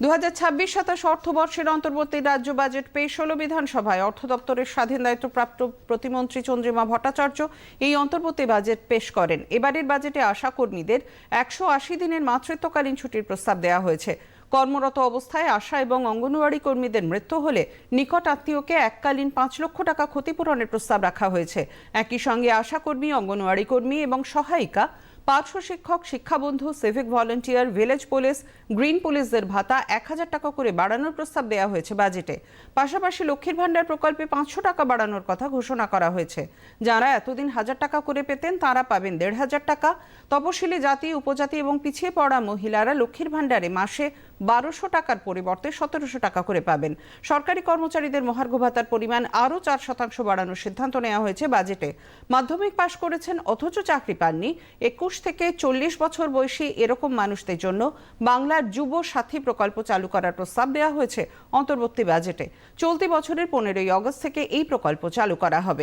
২০২৬-২৭ অর্থবর্ষের অন্তর্বর্তী রাজ্য বাজেট পেশ হল বিধানসভায়। অর্থ দপ্তরের স্বাধীন দায়িত্বপ্রাপ্ত প্রতিমন্ত্রী চন্দ্রিমা ভট্টাচার্য এই অন্তর্বর্তী বাজেট পেশ করেন। এবারের বাজেটে আশা কর্মীদের ১৮০ দিনের মাতৃত্বকালীন ছুটির প্রস্তাব দেওয়া হয়েছে। কর্মরত অবস্থায় আশা এবং অঙ্গনওয়াড়ি কর্মীদের মৃত্যু হলে নিকট আত্মীয়কে এককালীন ৫ লক্ষ টাকা ক্ষতিপূরণের প্রস্তাব রাখা হয়েছে। একই সঙ্গে আশা কর্মী, অঙ্গনওয়াড়ি কর্মী এবং সহায়িকা, পার্শ্ব শিক্ষক, শিক্ষাবন্ধু, civic volunteer, village police, green পুলিশদের ভাতা ১,০০০ টাকা করে বাড়ানোর প্রস্তাব দেওয়া হয়েছে বাজেটে। পাশাপাশি লক্ষ্মীর ভাণ্ডার প্রকল্পে ৫০০ টাকা বাড়ানোর কথা ঘোষণা করা হয়েছে। যারা এতদিন ১,০০০ টাকা করে পেতেন তারা পাবেন ১,৫০০ টাকা। তপশিলি জাতি, উপজাতি এবং পিছিয়ে পড়া মহিলারা লক্ষ্মীর ভাণ্ডারে মাসে ১,২০০ টাকার পরিবর্তে ১৭০০ টাকা করে পাবেন। সরকারি কর্মচারীদের মহার্ঘ ভাতার পরিমাণ আরও ৪% বাড়ানোর সিদ্ধান্ত নেওয়া হয়েছে বাজেটে। মাধ্যমিক পাশ করেছেন অথচ চাকরি পাননি ২১ থেকে ৪০ বছর বয়সী এরকম মানুষদের জন্য বাংলার যুব সাথী প্রকল্প চালু করার প্রস্তাব দেওয়া হয়েছে অন্তর্বর্তী বাজেটে। চলতি বছরের ১৫ই আগস্ট থেকে এই প্রকল্প চালু করা হবে।